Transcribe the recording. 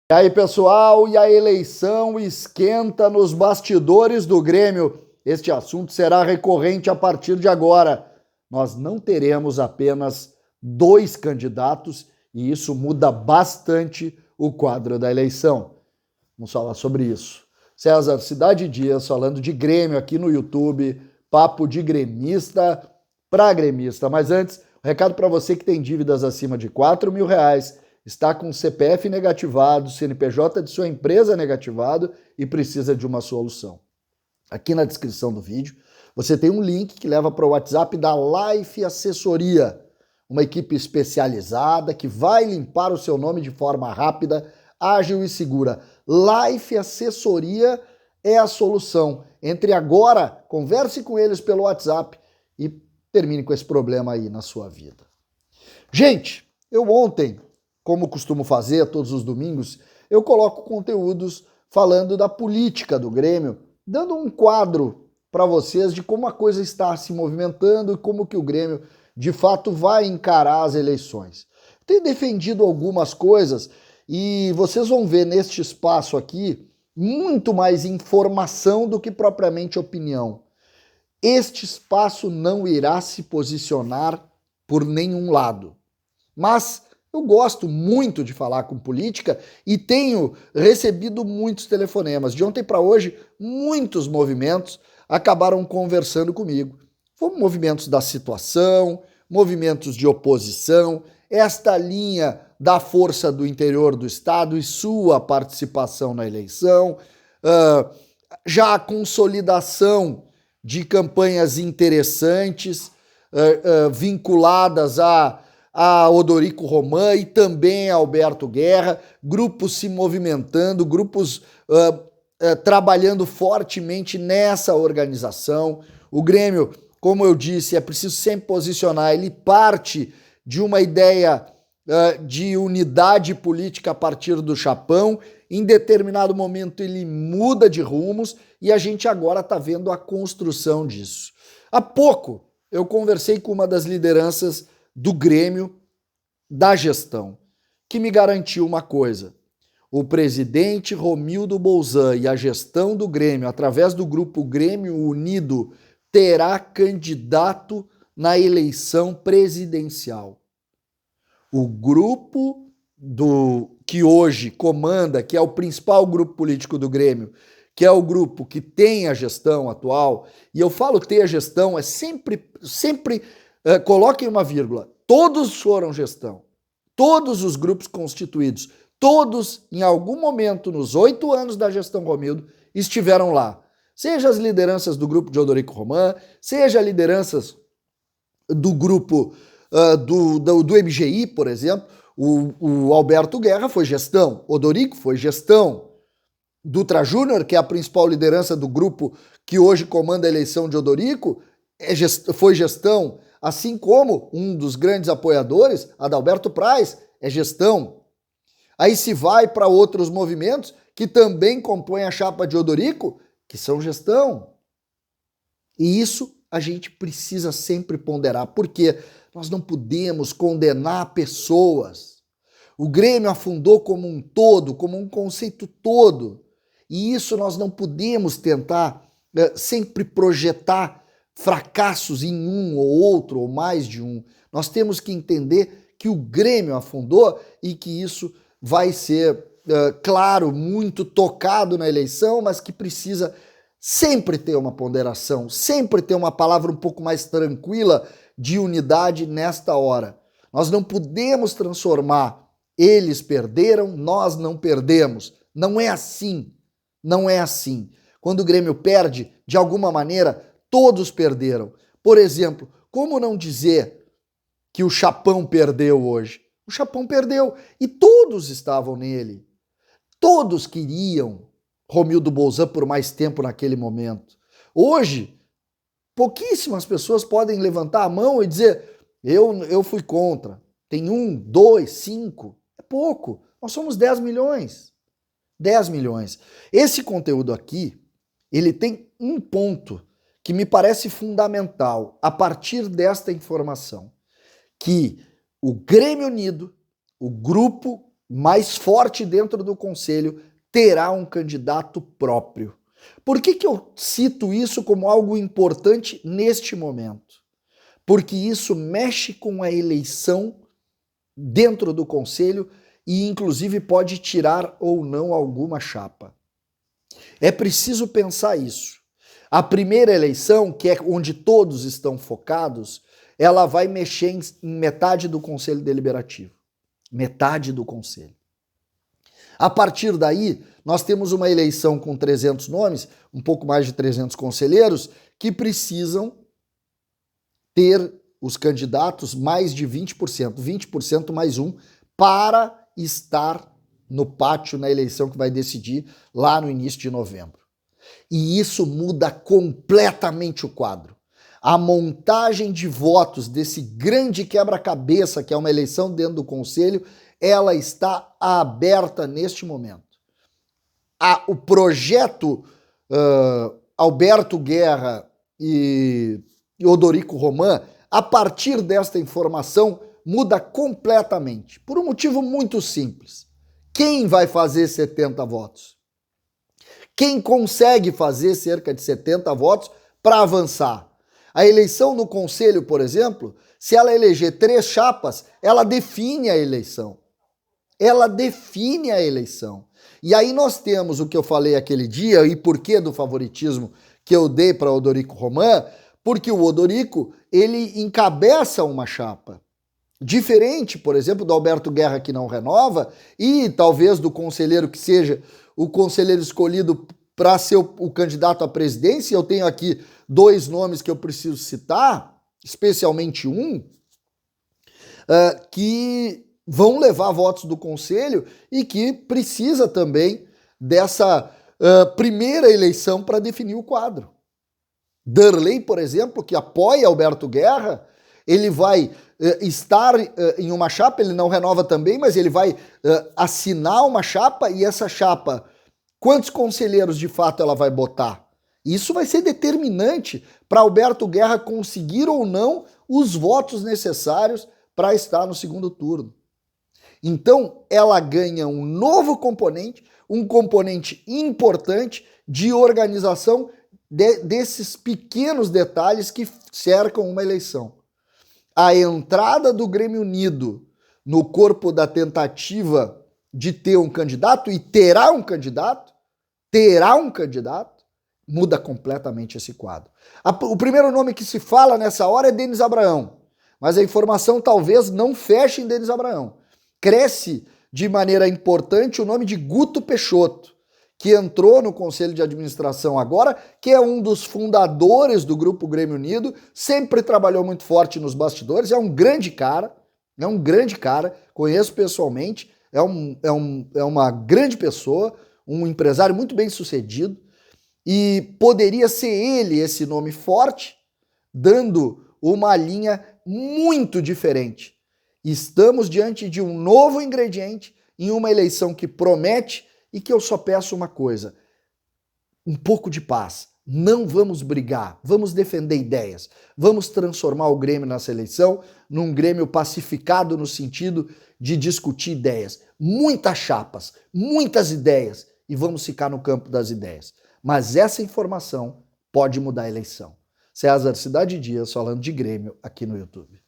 E aí, pessoal, e a eleição esquenta nos bastidores do Grêmio. Este assunto será recorrente a partir de agora. Nós não teremos apenas dois candidatos e isso muda bastante o quadro da eleição. Vamos falar sobre isso. César Cidade Dias falando de Grêmio aqui no YouTube, papo de gremista para gremista. Mas antes, um recado para você que tem dívidas acima de R$ 4.000, está com CPF negativado, CNPJ de sua empresa negativado e precisa de uma solução. Aqui na descrição do vídeo você tem um link que leva para o WhatsApp da Life Assessoria, uma equipe especializada que vai limpar o seu nome de forma rápida, ágil e segura. Life Assessoria é a solução. Entre agora, converse com eles pelo WhatsApp e termine com esse problema aí na sua vida. Gente, eu ontem, como costumo fazer todos os domingos, eu coloco conteúdos falando da política do Grêmio, dando um quadro para vocês de como a coisa está se movimentando e como que o Grêmio, de fato, vai encarar as eleições. Tenho defendido algumas coisas e vocês vão ver neste espaço aqui muito mais informação do que propriamente opinião. Este espaço não irá se posicionar por nenhum lado, mas eu gosto muito de falar com política e tenho recebido muitos telefonemas. De ontem para hoje, muitos movimentos acabaram conversando comigo. Foram movimentos da situação, movimentos de oposição, esta linha da força do interior do estado e sua participação na eleição, já a consolidação de campanhas interessantes vinculadas a Odorico Roman e também a Alberto Guerra, grupos se movimentando, grupos trabalhando fortemente nessa organização. O Grêmio, como eu disse, é preciso sempre posicionar, ele parte de uma ideia de unidade política a partir do chapão, em determinado momento ele muda de rumos e a gente agora está vendo a construção disso. Há pouco eu conversei com uma das lideranças do Grêmio, da gestão, que me garantiu uma coisa: o presidente Romildo Bolzan e a gestão do Grêmio, através do grupo Grêmio Unido, terá candidato na eleição presidencial. O grupo que hoje comanda, que é o principal grupo político do Grêmio, que é o grupo que tem a gestão atual, e eu falo ter a gestão, é sempre coloquem uma vírgula, todos foram gestão, todos os grupos constituídos, todos em algum momento nos 8 anos da gestão Romildo estiveram lá, seja as lideranças do grupo de Odorico Roman, seja lideranças do grupo do MGI, por exemplo, o Alberto Guerra foi gestão, Odorico foi gestão, Dutra Júnior, que é a principal liderança do grupo que hoje comanda a eleição de Odorico, foi gestão, assim como um dos grandes apoiadores, Adalberto Praz, é gestão. Aí se vai para outros movimentos que também compõem a chapa de Odorico, que são gestão. E isso a gente precisa sempre ponderar, porque nós não podemos condenar pessoas. O Grêmio afundou como um todo, como um conceito todo. E isso nós não podemos tentar sempre projetar fracassos em um ou outro, ou mais de um. Nós temos que entender que o Grêmio afundou e que isso vai ser, claro, muito tocado na eleição, mas que precisa sempre ter uma ponderação, sempre ter uma palavra um pouco mais tranquila de unidade nesta hora. Nós não podemos transformar eles perderam, nós não perdemos. Não é assim. Não é assim. Quando o Grêmio perde, de alguma maneira, todos perderam. Por exemplo, como não dizer que o Chapão perdeu hoje? O Chapão perdeu e todos estavam nele. Todos queriam Romildo Bolzan por mais tempo naquele momento. Hoje, pouquíssimas pessoas podem levantar a mão e dizer: eu fui contra. Tem 1, 2, 5. É pouco. Nós somos 10 milhões. 10 milhões. Esse conteúdo aqui, ele tem um ponto que me parece fundamental a partir desta informação, que o Grêmio Unido, o grupo mais forte dentro do conselho terá um candidato próprio. Por que eu cito isso como algo importante neste momento? Porque isso mexe com a eleição dentro do conselho e inclusive pode tirar ou não alguma chapa. É preciso pensar isso. A primeira eleição, que é onde todos estão focados, ela vai mexer em metade do conselho deliberativo. Metade do conselho. A partir daí, nós temos uma eleição com 300 nomes, um pouco mais de 300 conselheiros, que precisam ter os candidatos mais de 20%, 20% mais um, para estar no pátio na eleição que vai decidir lá no início de novembro. E isso muda completamente o quadro. A montagem de votos desse grande quebra-cabeça que é uma eleição dentro do conselho, ela está aberta neste momento. O projeto Alberto Guerra e Odorico Roman, a partir desta informação, muda completamente. Por um motivo muito simples. Quem vai fazer 70 votos? Quem consegue fazer cerca de 70 votos para avançar? A eleição no conselho, por exemplo, se ela eleger 3 chapas, ela define a eleição. Ela define a eleição. E aí nós temos o que eu falei aquele dia, e por que do favoritismo que eu dei para Odorico Roman, porque o Odorico, ele encabeça uma chapa. Diferente, por exemplo, do Alberto Guerra, que não renova, e talvez do conselheiro que seja o conselheiro escolhido para ser o candidato à presidência. Eu tenho aqui 2 nomes que eu preciso citar, especialmente um, que vão levar votos do conselho e que precisa também dessa primeira eleição para definir o quadro. Darley, por exemplo, que apoia Alberto Guerra, ele vai estar em uma chapa, ele não renova também, mas ele vai assinar uma chapa, e essa chapa, quantos conselheiros de fato ela vai botar? Isso vai ser determinante para Alberto Guerra conseguir ou não os votos necessários para estar no segundo turno. Então, ela ganha um novo componente, um componente importante de organização desses pequenos detalhes que cercam uma eleição. A entrada do Grêmio Unido no corpo da tentativa de ter um candidato, e terá um candidato, muda completamente esse quadro. O primeiro nome que se fala nessa hora é Denis Abraão, mas a informação talvez não feche em Denis Abraão. Cresce de maneira importante o nome de Guto Peixoto, que entrou no Conselho de Administração agora, que é um dos fundadores do Grupo Grêmio Unido, sempre trabalhou muito forte nos bastidores, é um grande cara, conheço pessoalmente, é uma grande pessoa, um empresário muito bem sucedido, e poderia ser ele esse nome forte, dando uma linha muito diferente. Estamos diante de um novo ingrediente em uma eleição que promete, e que eu só peço uma coisa: um pouco de paz. Não vamos brigar, vamos defender ideias, vamos transformar o Grêmio nessa eleição num Grêmio pacificado no sentido de discutir ideias. Muitas chapas, muitas ideias, e vamos ficar no campo das ideias. Mas essa informação pode mudar a eleição. César Cidade Dias falando de Grêmio aqui no YouTube.